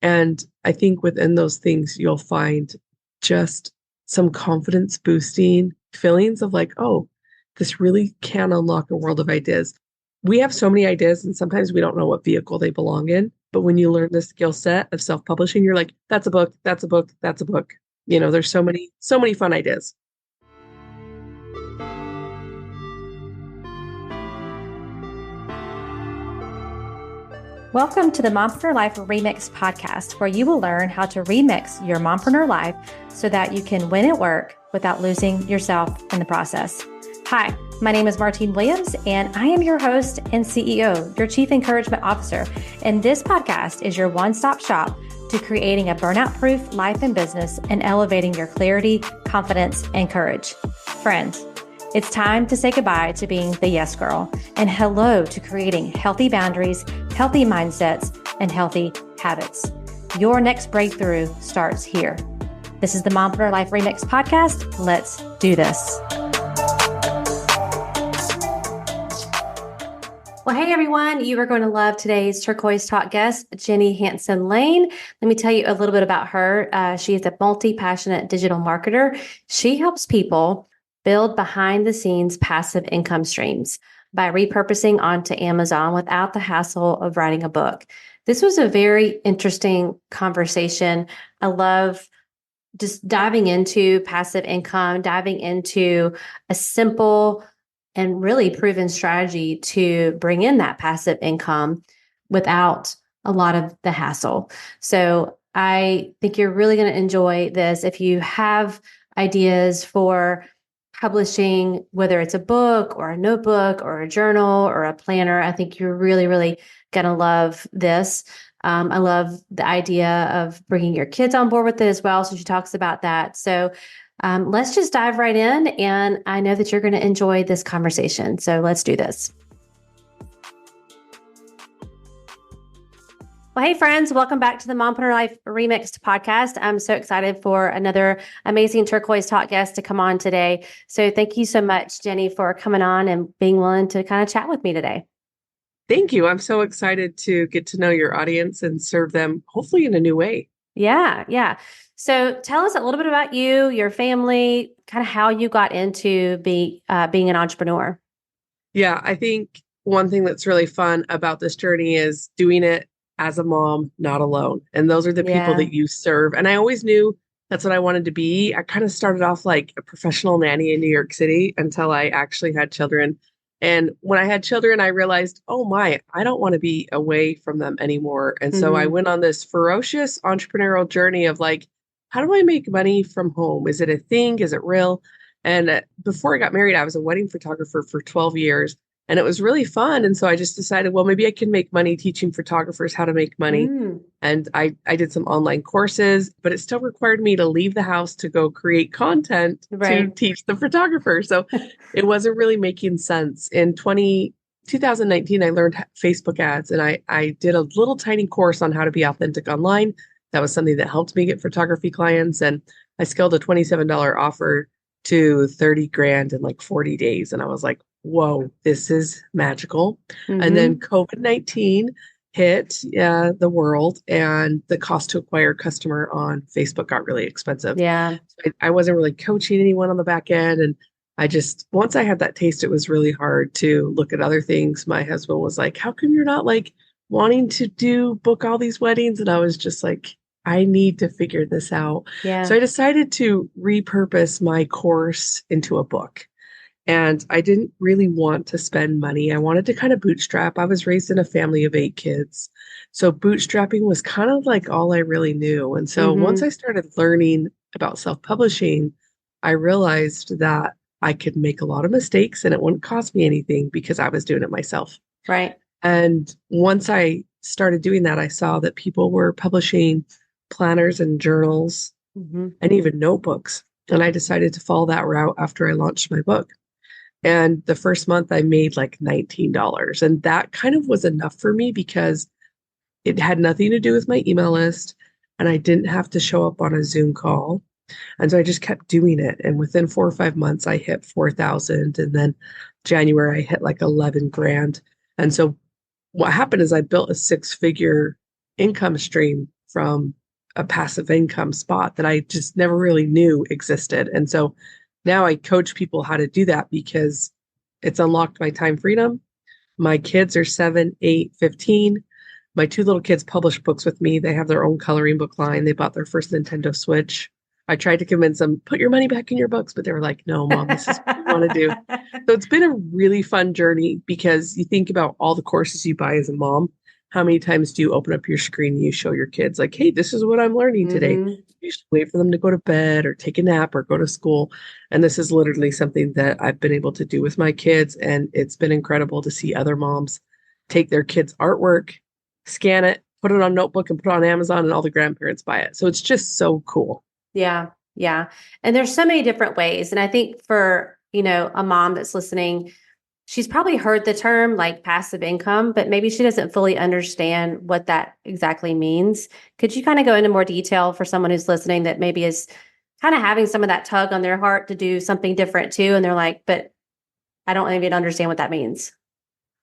And I think within those things, you'll find just some confidence boosting feelings of like, oh, this really can unlock a world of ideas. We have so many ideas, and sometimes we don't know what vehicle they belong in. But when you learn the skill set of self-publishing, you're like, that's a book, that's a book, that's a book. There's so many fun ideas. Welcome to the Mompreneur Life Remix podcast, where you will learn how to remix your mompreneur life so that you can win at work without losing yourself in the process. Hi, my name is Martine Williams, and I am your host and CEO, your Chief Encouragement Officer. And this podcast is your one-stop shop to creating a burnout-proof life and business and elevating your clarity, confidence, and courage. Friends, it's time to say goodbye to being the yes girl and hello to creating healthy boundaries, healthy mindsets, and healthy habits. Your next breakthrough starts here. This is the Mompreneur Life Remix podcast. Let's do this. Well, hey everyone, you are going to love today's Turquoise Talk guest, Jenny Hansen Lane. Let me tell you a little bit about her. She is a multi-passionate digital marketer. She helps people build behind-the-scenes passive income streams by repurposing onto Amazon without the hassle of writing a book. This was a very interesting conversation. I love just diving into passive income, diving into a simple and really proven strategy to bring in that passive income without a lot of the hassle. So I think you're really going to enjoy this. If you have ideas for publishing, whether it's a book or a notebook or a journal or a planner, I think you're really, really going to love this. I love the idea of bringing your kids on board with it as well. So she talks about that. So let's just dive right in. And I know that you're going to enjoy this conversation. So let's do this. Well, hey friends, welcome back to the Mompreneur Life Remixed podcast. I'm so excited for another amazing Turquoise Talk guest to come on today. So thank you so much, Jenny, for coming on and being willing to kind of chat with me today. Thank you. I'm so excited to get to know your audience and serve them hopefully in a new way. Yeah. So tell us a little bit about you, your family, kind of how you got into being an entrepreneur. Yeah, I think one thing that's really fun about this journey is doing it as a mom, not alone. And those are the people that you serve. And I always knew that's what I wanted to be. I kind of started off like a professional nanny in New York City until I actually had children. And when I had children, I realized, oh my, I don't want to be away from them anymore. And so I went on this ferocious entrepreneurial journey of like, how do I make money from home? Is it a thing? Is it real? And before I got married, I was a wedding photographer for 12 years. And it was really fun. And so I just decided, well, maybe I can make money teaching photographers how to make money. And I did some online courses, but it still required me to leave the house to go create content to teach the photographer. So it wasn't really making sense. In 2019, I learned Facebook ads, and I did a little tiny course on how to be authentic online. That was something that helped me get photography clients. And I scaled a $27 offer to 30 grand in like 40 days. And I was like, whoa, this is magical. And then COVID-19 hit the world, and the cost to acquire a customer on Facebook got really expensive. Yeah. So I wasn't really coaching anyone on the back end. And once I had that taste, it was really hard to look at other things. My husband was like, how come you're not like wanting to book all these weddings? And I was just like, I need to figure this out. Yeah. So I decided to repurpose my course into a book. And I didn't really want to spend money. I wanted to kind of bootstrap. I was raised in a family of 8 kids. So bootstrapping was kind of like all I really knew. And so once I started learning about self-publishing, I realized that I could make a lot of mistakes and it wouldn't cost me anything because I was doing it myself. Right. And once I started doing that, I saw that people were publishing planners and journals and even notebooks. And I decided to follow that route after I launched my book. And the first month I made like $19. And that kind of was enough for me because it had nothing to do with my email list and I didn't have to show up on a Zoom call. And so I just kept doing it. And within 4 or 5 months, I hit 4,000. And then January, I hit like 11 grand. And so what happened is I built a 6-figure income stream from a passive income spot that I just never really knew existed. And so now I coach people how to do that because it's unlocked my time freedom. My kids are 7, 8, 15. My two little kids publish books with me. They have their own coloring book line. They bought their first Nintendo Switch. I tried to convince them, put your money back in your books, but they were like, no, Mom, this is what we want to do. So it's been a really fun journey because you think about all the courses you buy as a mom. How many times do you open up your screen and you show your kids like, hey, this is what I'm learning today. You should wait for them to go to bed or take a nap or go to school. And this is literally something that I've been able to do with my kids. And it's been incredible to see other moms take their kids' artwork, scan it, put it on a notebook and put it on Amazon, and all the grandparents buy it. So it's just so cool. Yeah. Yeah. And there's so many different ways. And I think for, a mom that's listening, she's probably heard the term like passive income, but maybe she doesn't fully understand what that exactly means. Could you kind of go into more detail for someone who's listening that maybe is kind of having some of that tug on their heart to do something different too? And they're like, but I don't even understand what that means.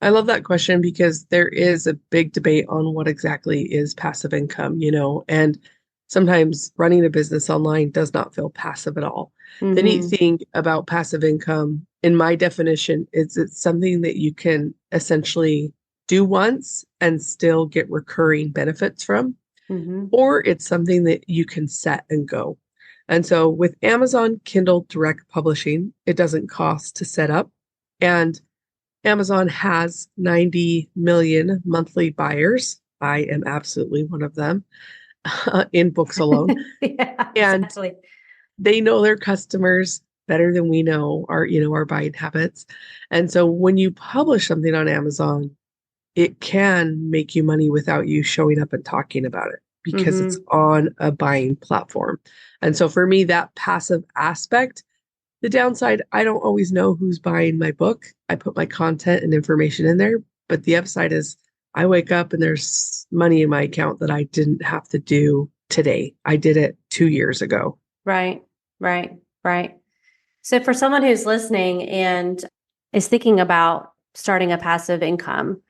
I love that question because there is a big debate on what exactly is passive income, and sometimes running a business online does not feel passive at all. The neat thing about passive income, in my definition, is it's something that you can essentially do once and still get recurring benefits from, or it's something that you can set and go. And so with Amazon Kindle Direct Publishing, it doesn't cost to set up. And Amazon has 90 million monthly buyers. I am absolutely one of them in books alone. Yeah, and exactly. They know their customers better than we know our buying habits. And so when you publish something on Amazon, it can make you money without you showing up and talking about it because it's on a buying platform. And so for me, that passive aspect, the downside, I don't always know who's buying my book. I put my content and information in there, but the upside is I wake up and there's money in my account that I didn't have to do today. I did it 2 years ago. Right. So for someone who's listening and is thinking about starting a passive income,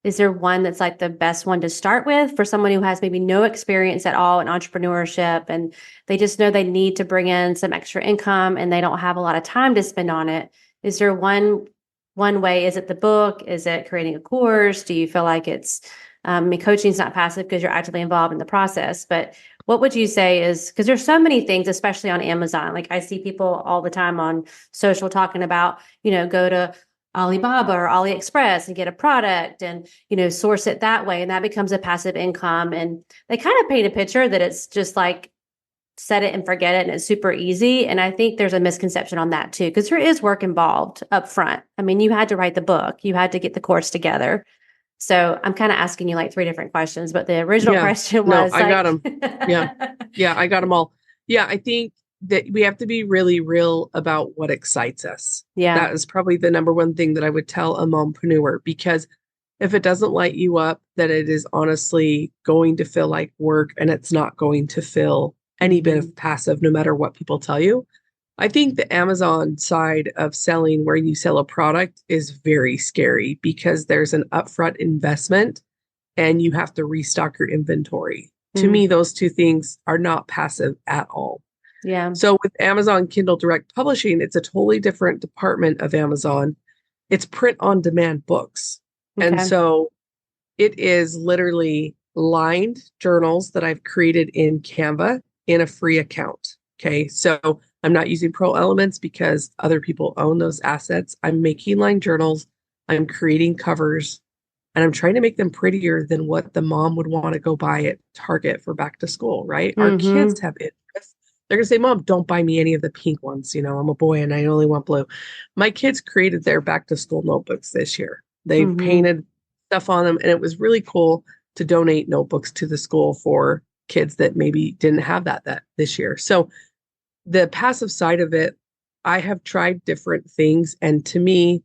is there one that's like the best one to start with for someone who has maybe no experience at all in entrepreneurship and they just know they need to bring in some extra income and they don't have a lot of time to spend on it? Is there one way? Is it the book? Is it creating a course? Do you feel like it's, coaching is not passive because you're actively involved in the process, but what would you say is, because there's so many things, especially on Amazon, like I see people all the time on social talking about, go to Alibaba or AliExpress and get a product and, source it that way. And that becomes a passive income. And they kind of paint a picture that it's just like set it and forget it and it's super easy. And I think there's a misconception on that too, because there is work involved up front. I mean, you had to write the book, you had to get the course together. So I'm kind of asking you like 3 different questions, but the original question was I got them. Yeah, I got them all. Yeah, I think that we have to be really real about what excites us. Yeah. That is probably the number one thing that I would tell a mompreneur, because if it doesn't light you up, then it is honestly going to feel like work and it's not going to feel any bit of passive, no matter what people tell you. I think the Amazon side of selling, where you sell a product, is very scary because there's an upfront investment and you have to restock your inventory. To me, those two things are not passive at all. Yeah. So with Amazon Kindle Direct Publishing, it's a totally different department of Amazon. It's print on demand books. Okay. And so it is literally lined journals that I've created in Canva in a free account. Okay. So I'm not using Pro Elements because other people own those assets. I'm making lined journals. I'm creating covers. And I'm trying to make them prettier than what the mom would want to go buy at Target for back to school, right? Our kids have interest. They're going to say, Mom, don't buy me any of the pink ones. I'm a boy and I only want blue. My kids created their back to school notebooks this year. They painted stuff on them. And it was really cool to donate notebooks to the school for kids that maybe didn't have that this year. So the passive side of it, I have tried different things. And to me,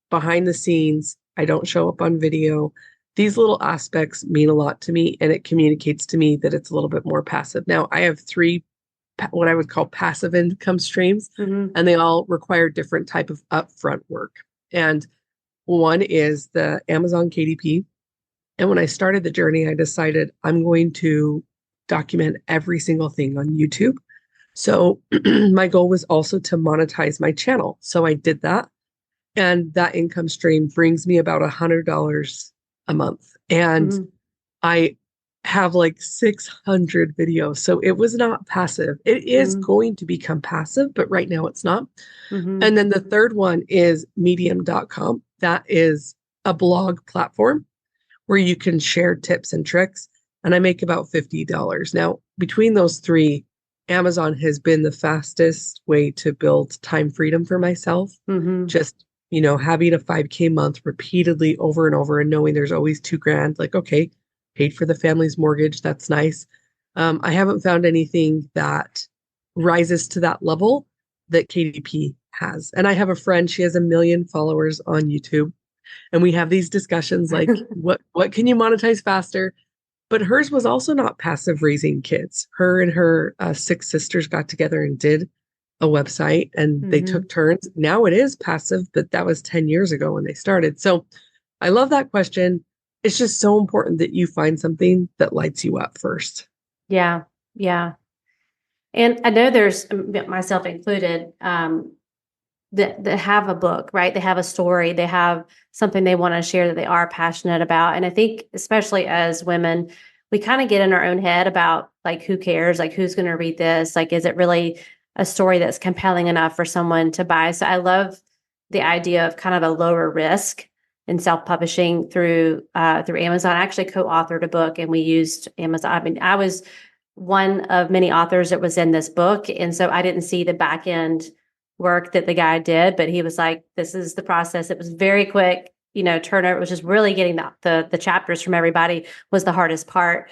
behind the scenes, I don't show up on video. These little aspects mean a lot to me, and it communicates to me that it's a little bit more passive. Now, I have 3 what I would call passive income streams, and they all require different type of upfront work. And one is the Amazon KDP. And when I started the journey, I decided I'm going to document every single thing on YouTube. So my goal was also to monetize my channel. So I did that. And that income stream brings me about $100 a month. And I have like 600 videos. So it was not passive. It is going to become passive, but right now it's not. And then the third one is medium.com. That is a blog platform where you can share tips and tricks. And I make about $50. Now, between those three, Amazon has been the fastest way to build time freedom for myself. Just, having a 5K month repeatedly over and over and knowing there's always $2,000, like, okay, paid for the family's mortgage. That's nice. I haven't found anything that rises to that level that KDP has. And I have a friend, she has 1 million followers on YouTube. And we have these discussions like, what can you monetize faster? But hers was also not passive raising kids. Her and her 6 sisters got together and did a website and they took turns. Now it is passive, but that was 10 years ago when they started. So I love that question. It's just so important that you find something that lights you up first. Yeah. Yeah. And I know there's, myself included, that have a book, right? They have a story, they have something they want to share that they are passionate about. And I think, especially as women, we kind of get in our own head about like, who cares? Like, who's going to read this? Like, is it really a story that's compelling enough for someone to buy? So I love the idea of kind of a lower risk in self-publishing through Amazon. I actually co-authored a book and we used Amazon. I mean, I was one of many authors that was in this book. And so I didn't see the back end work that the guy did, but he was like, this is the process. It was very quick, turnover. It was just really getting the chapters from everybody was the hardest part.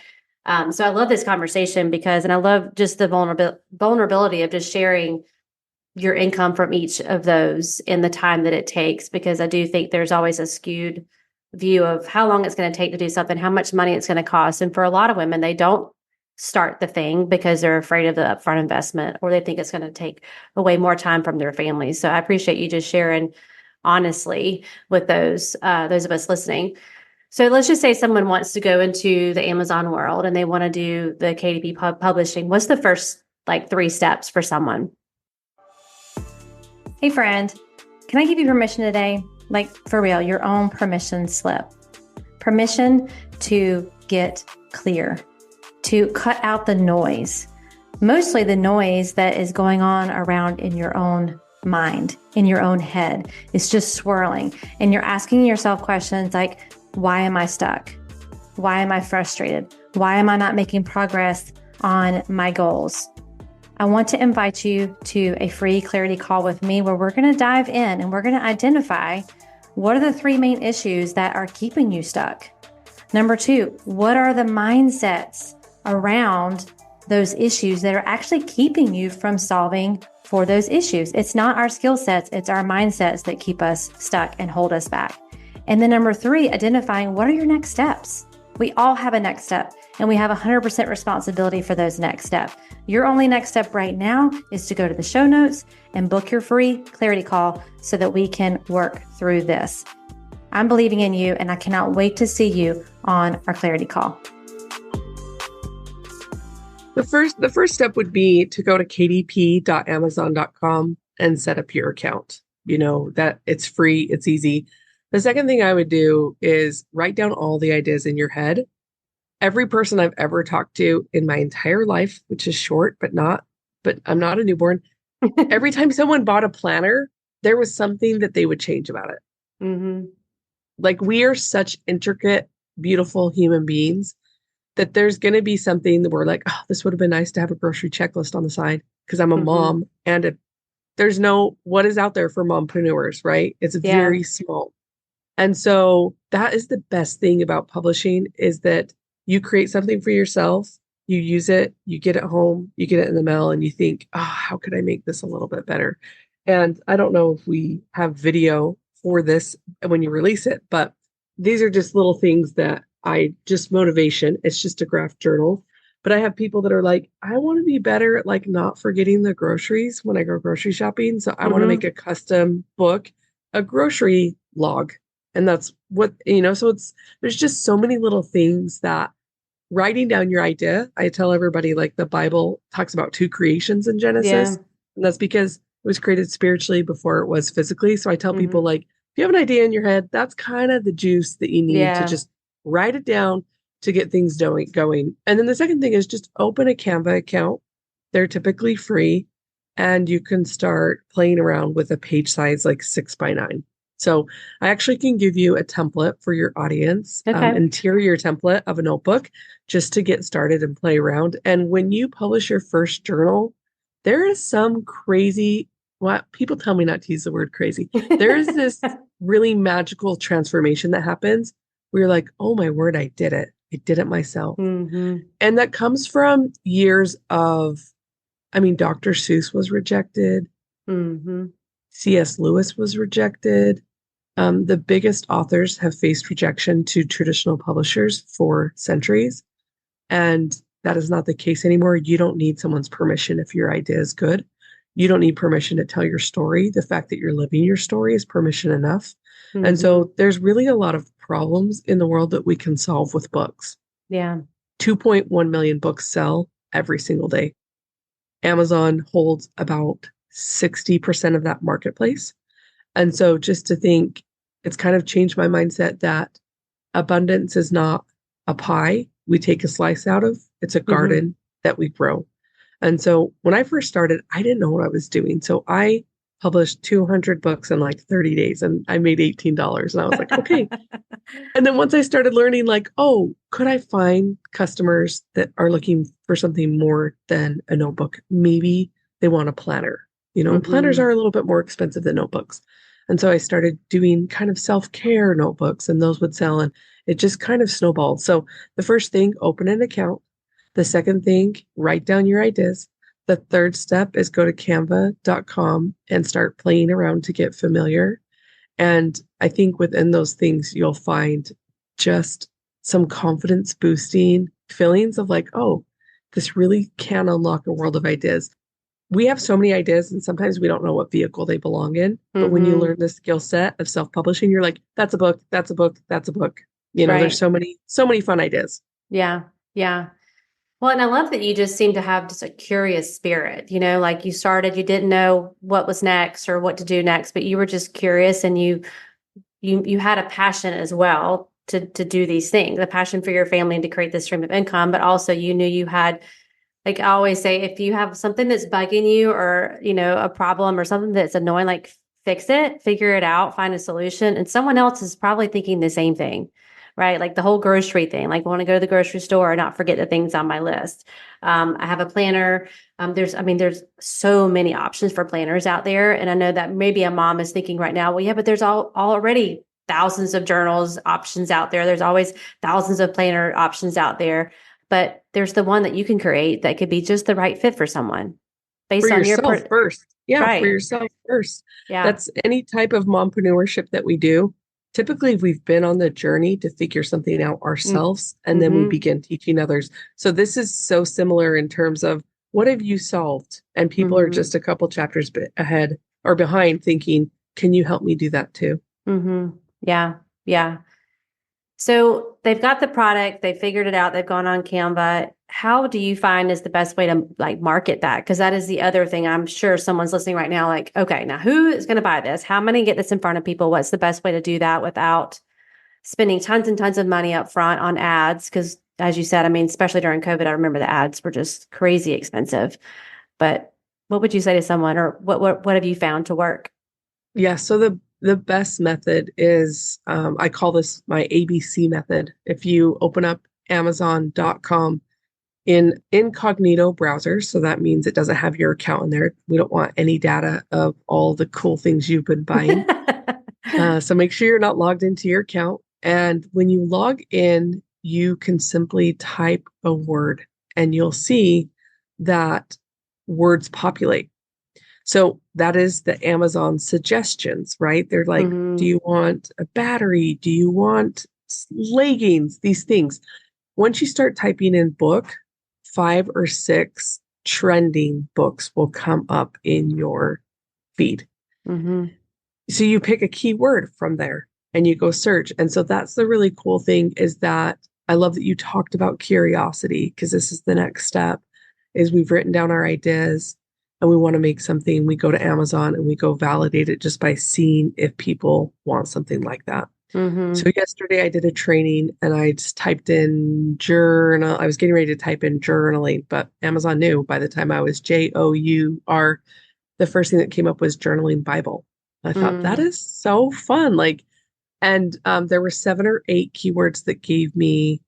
So I love this conversation and I love just the vulnerability of just sharing your income from each of those in the time that it takes, because I do think there's always a skewed view of how long it's going to take to do something, how much money it's going to cost. And for a lot of women, they don't start the thing because they're afraid of the upfront investment, or they think it's going to take away more time from their families. So I appreciate you just sharing honestly with those of us listening. So let's just say someone wants to go into the Amazon world and they want to do the KDP publishing. What's the first 3 steps for someone? Hey friend, can I give you permission today? Like for real, your own permission slip. Permission to get clear, to cut out the noise, mostly the noise that is going on around in your own mind, in your own head. It's just swirling. And you're asking yourself questions like, why am I stuck? Why am I frustrated? Why am I not making progress on my goals? I want to invite you to a free clarity call with me where we're going to dive in and we're going to identify what are the 3 main issues that are keeping you stuck. Number 2, what are the mindsets around those issues that are actually keeping you from solving for those issues? It's not our skill sets, it's our mindsets that keep us stuck and hold us back. And then number 3, identifying what are your next steps. We all have a next step and we have 100% responsibility for those next steps. Your only next step right now is to go to the show notes and book your free clarity call so that we can work through this. I'm believing in you and I cannot wait to see you on our clarity call. The first step would be to go to kdp.amazon.com and set up your account. That it's free, it's easy. The second thing I would do is write down all the ideas in your head. Every person I've ever talked to in my entire life, which is short, but I'm not a newborn. Every time someone bought a planner, there was something that they would change about it. Like, we are such intricate, beautiful human beings that there's going to be something that we're like, oh, this would have been nice to have a grocery checklist on the side because I'm a mom. And there's no, what is out there for mompreneurs, right? It's very small. And so that is the best thing about publishing, is that you create something for yourself, you use it, you get it home, you get it in the mail, and you think, oh, how could I make this a little bit better? And I don't know if we have video for this when you release it, but these are just little things that motivation. It's just a graph journal. But I have people that are like, I want to be better at not forgetting the groceries when I go grocery shopping. So I want to make a custom book, a grocery log. And that's what, so there's just so many little things that writing down your idea. I tell everybody like the Bible talks about two creations in Yeah. Genesis. And that's because it was created spiritually before it was physically. So I tell people Hmm. like, if you have an idea in your head, that's kind of the juice that you need to Yeah. just write it down to get things going. And then the second thing is just open a Canva account. They're typically free and you can start playing around with a page size like 6 by 9. So I actually can give you a template for your audience, Okay. interior template of a notebook just to get started and play around. And when you publish your first journal, there is some crazy, what people tell me not to use the word crazy. There is this really magical transformation that happens where you're like, oh my word, I did it. I did it myself. Hmm. And that comes from years of, I mean, Dr. Seuss was rejected. Hmm. C.S. Lewis was rejected. The biggest authors have faced rejection to traditional publishers for centuries. And that is not the case anymore. You don't need someone's permission if your idea is good. You don't need permission to tell your story. The fact that you're living your story is permission enough. And Hmm. so there's really a lot of problems in the world that we can solve with books. Yeah. 2.1 million books sell every single day. Amazon holds about 60% of that marketplace. And so just to think, it's kind of changed my mindset that abundance is not a pie we take a slice out of, it's a Hmm. garden that we grow. And so when I first started, I didn't know what I was doing. So I published 200 books in like 30 days and I made $18. And I was like, okay. And then once I started learning, like, oh, could I find customers that are looking for something more than a notebook? Maybe they want a planner. Planners Hmm. are a little bit more expensive than notebooks. And so I started doing kind of self-care notebooks and those would sell. And it just kind of snowballed. So the first thing, open an account. The second thing, write down your ideas. The third step is go to canva.com and start playing around to get familiar. And I think within those things, you'll find just some confidence boosting feelings of like, oh, this really can unlock a world of ideas. We have so many ideas, and sometimes we don't know what vehicle they belong in. But when you Hmm. learn the skill set of self-publishing, you're like, that's a book, that's a book, that's a book. There's Right. so many fun ideas. Yeah. Yeah. Well, and I love that you just seem to have just a curious spirit, like you started, you didn't know what was next or what to do next, but you were just curious and you had a passion as well to do these things, a passion for your family and to create this stream of income, but also you knew you had, like I always say, if you have something that's bugging you or, a problem or something that's annoying, like fix it, figure it out, find a solution. And someone else is probably thinking the same thing, right? Like the whole grocery thing, like I want to go to the grocery store and not forget the things on my list. I have a planner. There's so many options for planners out there. And I know that maybe a mom is thinking right now, well, yeah, but there's already thousands of journals options out there. There's always thousands of planner options out there. But there's the one that you can create that could be just the right fit for someone For based on your yourself first. Yeah, for right. yourself first. Yeah. That's any type of mompreneurship that we do. Typically, we've been on the journey to figure something out ourselves, and then we Mm-hmm. begin teaching others. So this is so similar in terms of what have you solved? And people are Mm-hmm. just a couple chapters ahead or behind thinking, can you help me do that too? Mm-hmm. Yeah. Yeah. So they've got the product, they figured it out, they've gone on Canva. How do you find is the best way to like market that? Because that is the other thing. I'm sure someone's listening right now, like, okay, now who is going to buy this? How am I going to get this in front of people? What's the best way to do that without spending tons and tons of money up front on ads? Because as you said, especially during COVID, I remember the ads were just crazy expensive. But what would you say to someone, or what have you found to work? Yeah, so the best method is I call this my ABC method. If you open up Amazon.com in incognito browser, so that means it doesn't have your account in there. We don't want any data of all the cool things you've been buying. So make sure you're not logged into your account. And when you log in, you can simply type a word and you'll see that words populate. So that is the Amazon suggestions, right? They're like, do Hmm. you want a battery? Do you want leggings? These things. Once you start typing in book, 5 or 6 trending books will come up in your feed. Hmm. So you pick a keyword from there and you go search. And so that's the really cool thing is that I love that you talked about curiosity, because this is the next step is we've written down our ideas and we want to make something. We go to Amazon and we go validate it just by seeing if people want something like that. Mm-hmm. So yesterday I did a training and I just typed in journal. I was getting ready to type in journaling, but Amazon knew by the time I was JOUR, the first thing that came up was journaling Bible. I thought that Mm. is so fun. And there were 7 or 8 keywords that gave me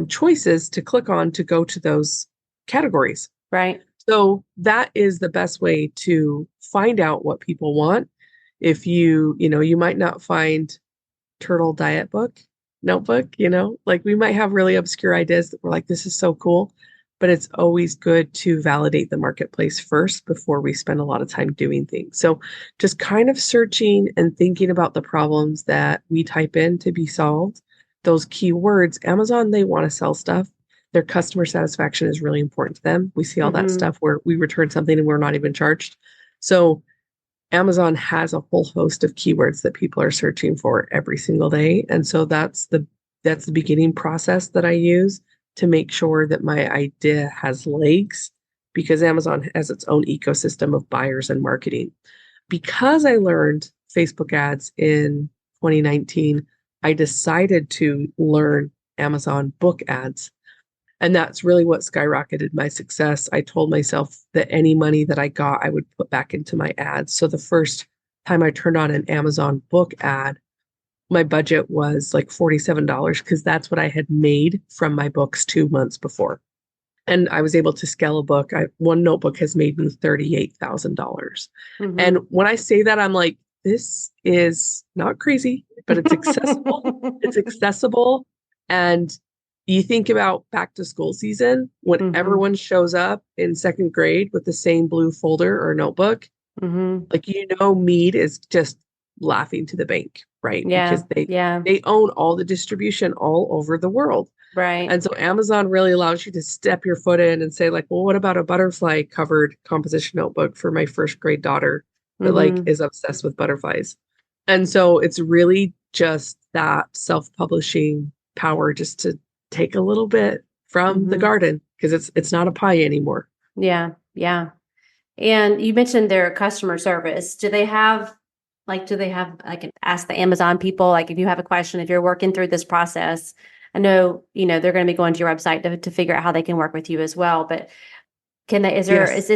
choices to click on to go to those categories. Right. So that is the best way to find out what people want. If you might not find turtle diet book, notebook, like we might have really obscure ideas that we're like, this is so cool. But it's always good to validate the marketplace first before we spend a lot of time doing things. So just kind of searching and thinking about the problems that we type in to be solved. Those keywords, Amazon, they want to sell stuff. Their customer satisfaction is really important to them. We see all that Mm-hmm. stuff where we return something and we're not even charged. So Amazon has a whole host of keywords that people are searching for every single day. And so that's the beginning process that I use to make sure that my idea has legs, because Amazon has its own ecosystem of buyers and marketing. Because I learned Facebook ads in 2019, I decided to learn Amazon book ads. And that's really what skyrocketed my success. I told myself that any money that I got, I would put back into my ads. So the first time I turned on an Amazon book ad, my budget was like $47 because that's what I had made from my books 2 months before. And I was able to scale a book. One notebook has made me $38,000. And Mm-hmm. when I say that, I'm like, this is not crazy, but it's accessible. It's accessible. And you think about back to school season when Mm-hmm. everyone shows up in second grade with the same blue folder or notebook, Mm-hmm. like, Mead is just laughing to the bank, right? Yeah. Because they Yeah. they own all the distribution all over the world. Right. And so Amazon really allows you to step your foot in and say, like, well, what about a butterfly covered composition notebook for my first grade daughter that like Mm-hmm. is obsessed with butterflies? And so it's really just that self-publishing power just to take a little bit from the Mm-hmm. garden, because it's not a pie anymore. Yeah. Yeah. And you mentioned their customer service. Do they have, I can ask the Amazon people, like if you have a question, if you're working through this process, I know, they're going to be going to your website to figure out how they can work with you as well. But Yes.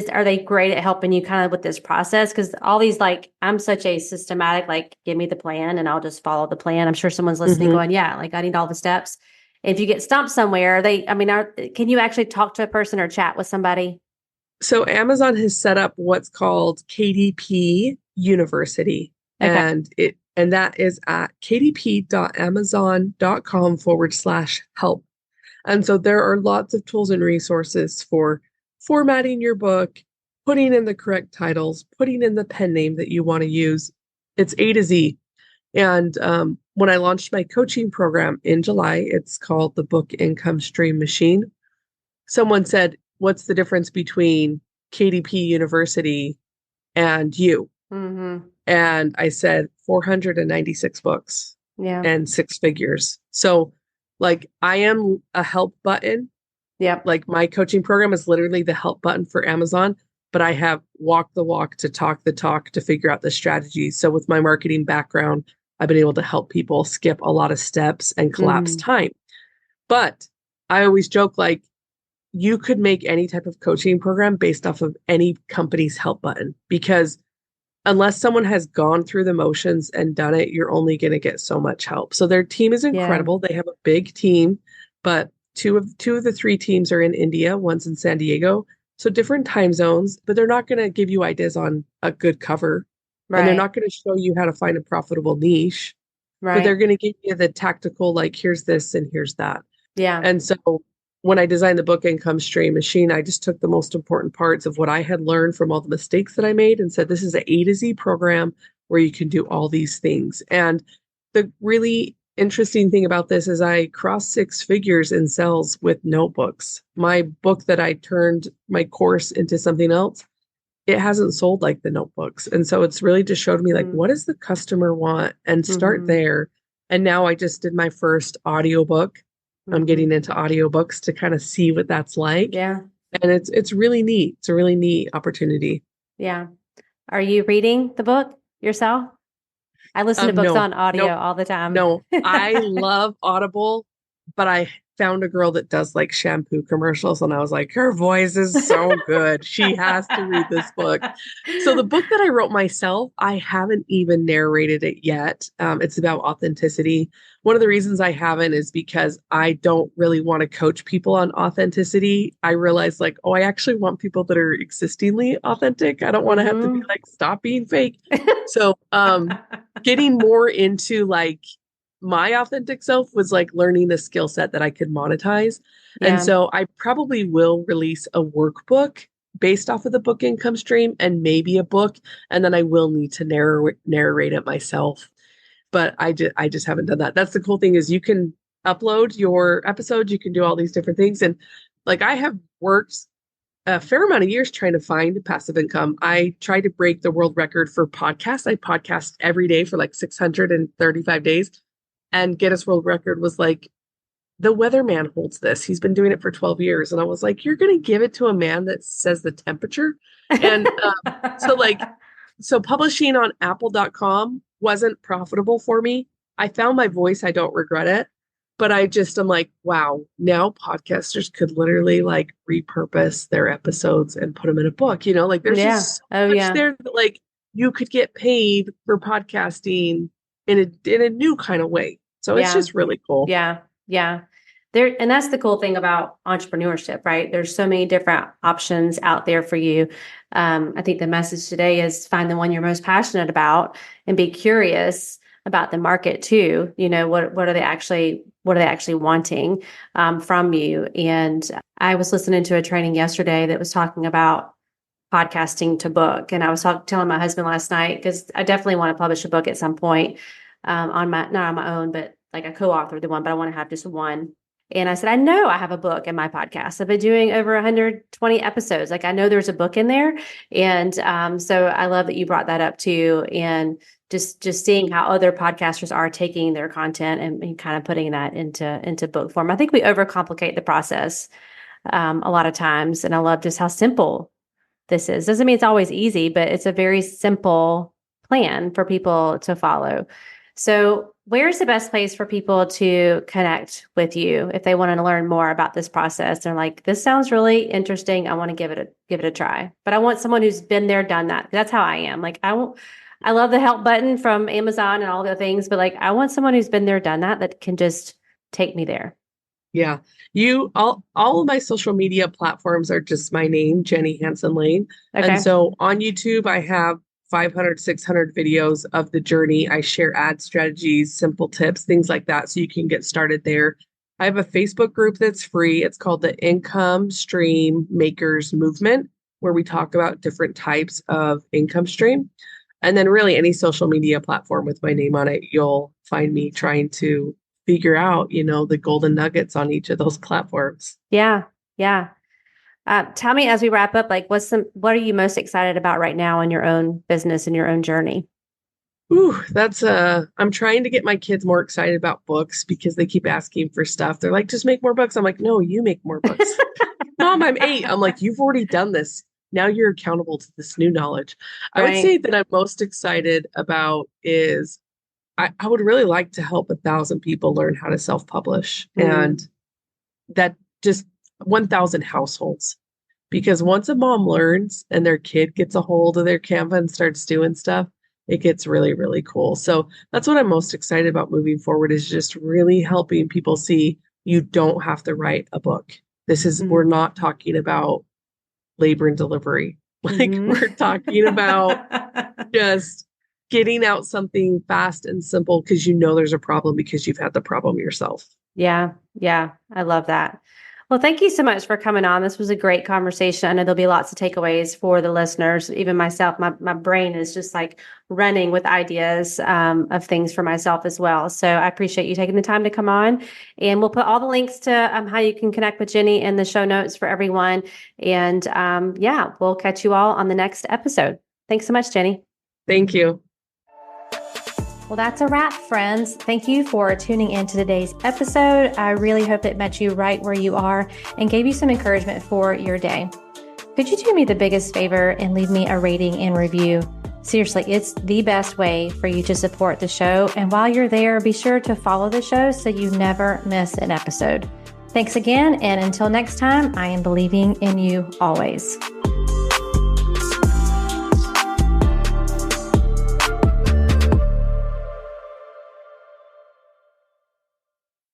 are they great at helping you kind of with this process? Because all these, like, I'm such a systematic, like, give me the plan and I'll just follow the plan. I'm sure someone's listening Hmm. going, yeah, like I need all the steps. If you get stumped somewhere, can you actually talk to a person or chat with somebody? So Amazon has set up what's called KDP University, Okay. and that is at kdp.amazon.com/help. And so there are lots of tools and resources for formatting your book, putting in the correct titles, putting in the pen name that you want to use. It's A to Z. And when I launched my coaching program in July, it's called the Book Income Stream Machine. Someone said, what's the difference between KDP University and you? Mm-hmm. And I said, 496 books Yeah. and 6 figures. So, like, I am a help button. Yep. Like, my coaching program is literally the help button for Amazon, but I have walked the walk to talk the talk to figure out the strategies. So, with my marketing background, I've been able to help people skip a lot of steps and collapse Mm-hmm. time. But I always joke, like, you could make any type of coaching program based off of any company's help button, because unless someone has gone through the motions and done it, you're only going to get so much help. So their team is Yeah. incredible. They have a big team, but two of the 3 teams are in India, one's in San Diego. So different time zones, but they're not going to give you ideas on a good cover, and they're Right. not going to show you how to find a profitable niche, but they're Right. going to give you the tactical, like, here's this and here's that. Yeah. And so when I designed the book Income Stream Machine, I just took the most important parts of what I had learned from all the mistakes that I made and said, this is an A to Z program where you can do all these things. And the really interesting thing about this is I crossed 6 figures in sales with notebooks. My book that I turned my course into something else, it hasn't sold like the notebooks. And so it's really just showed me, like, what does the customer want, and start Mm-hmm. there. And now I just did my first audiobook. I'm getting into audiobooks to kind of see what that's like. Yeah. And it's really neat. It's a really neat opportunity. Yeah. Are you reading the book yourself? I listen to books No, on audio nope, all the time. no. I love Audible, but I found a girl that does like shampoo commercials, and I was like, her voice is so good. She has to read this book. So the book that I wrote myself, I haven't even narrated it yet. It's about authenticity. One of the reasons I haven't is because I don't really want to coach people on authenticity. I realized like, oh, I actually want people that are existingly authentic. I don't want to have to be like, stop being fake. So getting more into like my authentic self was like learning a skill set that I could monetize. And Yeah. so I probably will release a workbook based off of the book income stream and maybe a book. And then I will need to narrate it myself. But I just haven't done that. That's the cool thing is you can upload your episodes, you can do all these different things. And like I have worked a fair amount of years trying to find passive income. I tried to break the world record for podcasts. I podcast every day for like 635 days. And Guinness World Record was like, the weatherman holds this. He's been doing it for 12 years. And I was like, you're going to give it to a man that says the temperature? And so publishing on apple.com wasn't profitable for me. I found my voice. I don't regret it. But I'm like, wow, now podcasters could literally like repurpose their episodes and put them in a book. You know, like there's just so much there that like you could get paid for podcasting in a new kind of way. So it's just really cool. Yeah. Yeah. And that's the cool thing about entrepreneurship, right? There's so many different options out there for you. I think the message today is find the one you're most passionate about and be curious about the market too. You know, what are they actually wanting from you? And I was listening to a training yesterday that was talking about podcasting to book. And I was telling my husband last night, because I definitely want to publish a book at some point not on my own, but like a co-author, the one, but I want to have just one. And I said, I know I have a book in my podcast. I've been doing over 120 episodes. Like I know there's a book in there. And so I love that you brought that up too. And just seeing how other podcasters are taking their content and kind of putting that into book form. I think we overcomplicate the process a lot of times. And I love just how simple this is. Doesn't mean it's always easy, but it's a very simple plan for people to follow. So where's the best place for people to connect with you if they want to learn more about this process? They're like, this sounds really interesting. I want to give it a try, but I want someone who's been there, done that. That's how I am. Like I love the help button from Amazon and all the things, but like I want someone who's been there, done that can just take me there. Yeah. All of my social media platforms are just my name, Jenny Hansen Lane. Okay. And so on YouTube, I have 500, 600 videos of the journey. I share ad strategies, simple tips, things like that. So you can get started there. I have a Facebook group that's free. It's called the Income Stream Makers Movement, where we talk about different types of income stream. And then really any social media platform with my name on it, you'll find me trying to figure out, the golden nuggets on each of those platforms. Yeah. Yeah. Tell me as we wrap up, like what are you most excited about right now in your own business and your own journey? Ooh, I'm trying to get my kids more excited about books because they keep asking for stuff. They're like, just make more books. I'm like, no, you make more books. Mom, I'm 8. I'm like, you've already done this. Now you're accountable to this new knowledge. Right. I would say that I'm most excited about is I would really like to help 1,000 people learn how to self-publish and that just 1,000 households. Because once a mom learns and their kid gets a hold of their Canva and starts doing stuff, it gets really, really cool. So that's what I'm most excited about moving forward is just really helping people see you don't have to write a book. We're not talking about labor and delivery. Like we're talking about just getting out something fast and simple because there's a problem because you've had the problem yourself. Yeah. Yeah. I love that. Well, thank you so much for coming on. This was a great conversation. I know there'll be lots of takeaways for the listeners. Even myself, my brain is just like running with ideas of things for myself as well. So I appreciate you taking the time to come on. And we'll put all the links to how you can connect with Jenny in the show notes for everyone. And we'll catch you all on the next episode. Thanks so much, Jenny. Thank you. Well, that's a wrap, friends. Thank you for tuning in to today's episode. I really hope it met you right where you are and gave you some encouragement for your day. Could you do me the biggest favor and leave me a rating and review? Seriously, it's the best way for you to support the show. And while you're there, be sure to follow the show so you never miss an episode. Thanks again. And until next time, I am believing in you always.